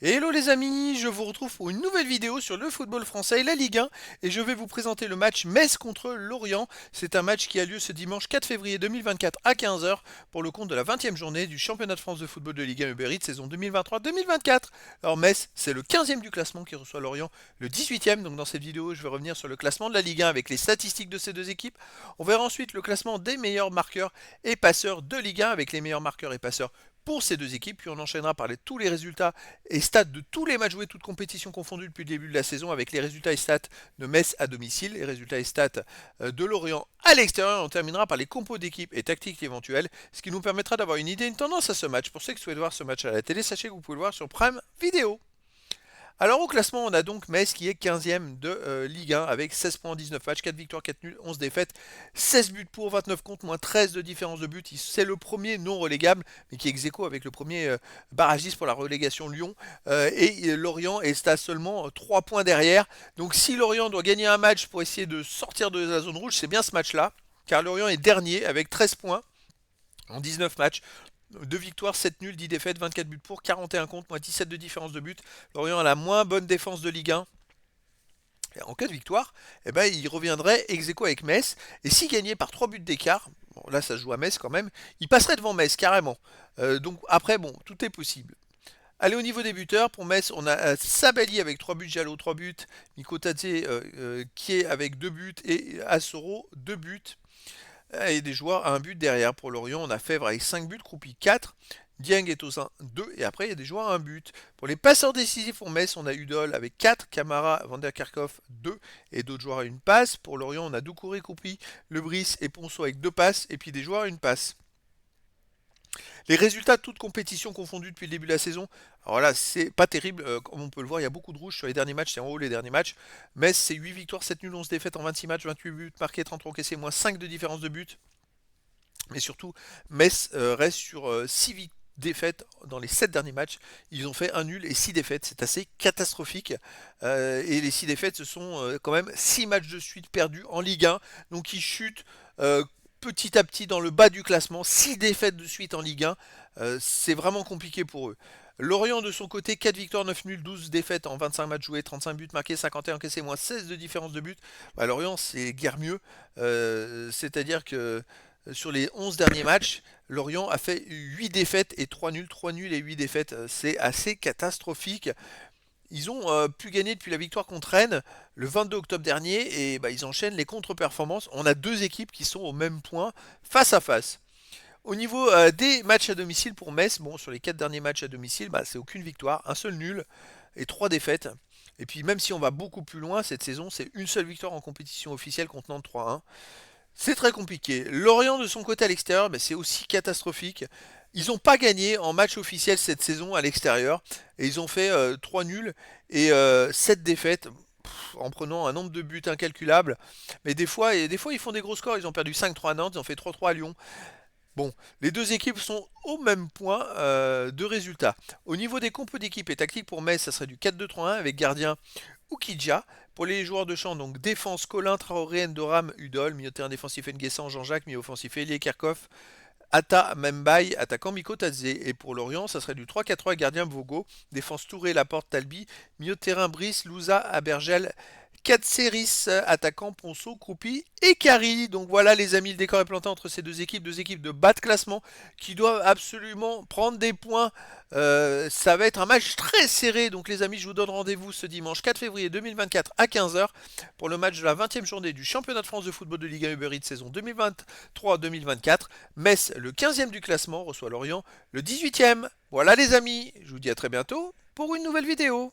Hello les amis, je vous retrouve pour une nouvelle vidéo sur le football français et la Ligue 1 et je vais vous présenter le match Metz contre Lorient. C'est un match qui a lieu ce dimanche 4 février 2024 à 15 heures pour le compte de la 20e journée du championnat de France de football de Ligue 1 Uber Eats saison 2023-2024. Alors Metz, c'est le 15e du classement qui reçoit Lorient le 18e. Donc dans cette vidéo, je vais revenir sur le classement de la Ligue 1 avec les statistiques de ces deux équipes. On verra ensuite le classement des meilleurs marqueurs et passeurs de Ligue 1 avec les meilleurs marqueurs et passeurs pour ces deux équipes, puis on enchaînera par tous les résultats et stats de tous les matchs joués, toutes compétitions confondues depuis le début de la saison, avec les résultats et stats de Metz à domicile, les résultats et stats de Lorient à l'extérieur. On terminera par les compos d'équipe et tactiques éventuelles, ce qui nous permettra d'avoir une idée, une tendance à ce match. Pour ceux qui souhaitent voir ce match à la télé, sachez que vous pouvez le voir sur Prime Vidéo. Alors au classement, on a donc Metz qui est 15e de Ligue 1 avec 16 points en 19 matchs, 4 victoires, 4 nuls, 11 défaites, 16 buts pour, 29 contre, moins 13 de différence de but. C'est le premier non relégable, mais qui est ex aequo avec le premier barragiste pour la relégation Lyon. Et Lorient est à seulement 3 points derrière. Donc si Lorient doit gagner un match pour essayer de sortir de la zone rouge, c'est bien ce match-là, car Lorient est dernier avec 13 points en 19 matchs. 2 victoires, 7 nuls, 10 défaites, 24 buts pour, 41 contre, moins 17 de différence de but. Lorient a la moins bonne défense de Ligue 1. Et en cas de victoire, eh ben, il reviendrait ex aequo avec Metz. Et s'il gagnait par 3 buts d'écart, bon, là ça se joue à Metz quand même, il passerait devant Metz carrément. Donc après, bon, tout est possible. Allez, au niveau des buteurs, pour Metz, on a Sabali avec 3 buts, Diallo 3 buts, Mikotadze qui est avec 2 buts et Assoro 2 buts. Et des joueurs à un but derrière. Pour Lorient, on a Fèvre avec 5 buts, Croupi 4, Dieng et Tosin 2, et après il y a des joueurs à un but. Pour les passeurs décisifs pour Metz, on a Udol avec 4, Camara, Van der Kerkhoff 2, et d'autres joueurs à une passe. Pour Lorient, on a Doucouré, Croupi, Lebris et Ponceau avec 2 passes, et puis des joueurs à une passe. Les résultats de toutes compétitions confondues depuis le début de la saison, alors là, c'est pas terrible, comme on peut le voir, il y a beaucoup de rouge sur les derniers matchs, c'est en haut les derniers matchs. Metz, c'est 8 victoires, 7 nuls, 11 défaites en 26 matchs, 28 buts marqués, 33 encaissés, moins 5 de différence de but. Mais surtout, Metz reste sur 6 défaites dans les 7 derniers matchs. Ils ont fait un nul et 6 défaites. C'est assez catastrophique. Et les 6 défaites, ce sont quand même 6 matchs de suite perdus en Ligue 1. Donc ils chutent petit à petit dans le bas du classement. 6 défaites de suite en Ligue 1. C'est vraiment compliqué pour eux. Lorient de son côté, 4 victoires, 9 nuls, 12 défaites en 25 matchs joués, 35 buts marqués, 51 encaissés, moins 16 de différence de but. Bah, Lorient, c'est guère mieux. C'est-à-dire que sur les 11 derniers matchs, Lorient a fait 8 défaites et 3 nuls et 8 défaites. C'est assez catastrophique. Ils ont pu gagner depuis la victoire contre Rennes le 22 octobre dernier et bah, ils enchaînent les contre-performances. On a deux équipes qui sont au même point face à face. Au niveau des matchs à domicile pour Metz, bon, sur les 4 derniers matchs à domicile, bah, c'est aucune victoire, un seul nul et 3 défaites. Et puis même si on va beaucoup plus loin cette saison, c'est une seule victoire en compétition officielle contre Nantes 3-1. C'est très compliqué. Lorient de son côté à l'extérieur, ben, c'est aussi catastrophique. Ils n'ont pas gagné en match officiel cette saison à l'extérieur. Et ils ont fait 3 nuls et 7 défaites en prenant un nombre de buts incalculable. Mais des fois, ils font des gros scores. Ils ont perdu 5-3 à Nantes, ils ont fait 3-3 à Lyon. Bon, les deux équipes sont au même point de résultat. Au niveau des compos d'équipe et tactique pour Metz, ça serait du 4-2-3-1 avec gardien Oukidja. Pour les joueurs de champ, donc défense Colin, Traoré, Ndoram, Udol, milieu de terrain défensif Nguessan, Jean-Jacques, milieu offensif Elie Kerkhoff, Atta Membaï, attaquant Miko Tadze. Et pour Lorient, ça serait du 3-4-3 gardien Vogo, défense Touré, Laporte, Talbi, milieu de terrain Brice, Louza, Abergel, Katseris, attaquant Ponceau, Croupi et Kari. Donc voilà les amis, le décor est planté entre ces deux équipes de bas de classement qui doivent absolument prendre des points. Ça va être un match très serré. Donc les amis, je vous donne rendez-vous ce dimanche 4 février 2024 à 15 heures pour le match de la 20e journée du championnat de France de football de Ligue 1 Uber Eats saison 2023-2024. Metz, le 15e du classement, reçoit Lorient, le 18e. Voilà les amis, je vous dis à très bientôt pour une nouvelle vidéo.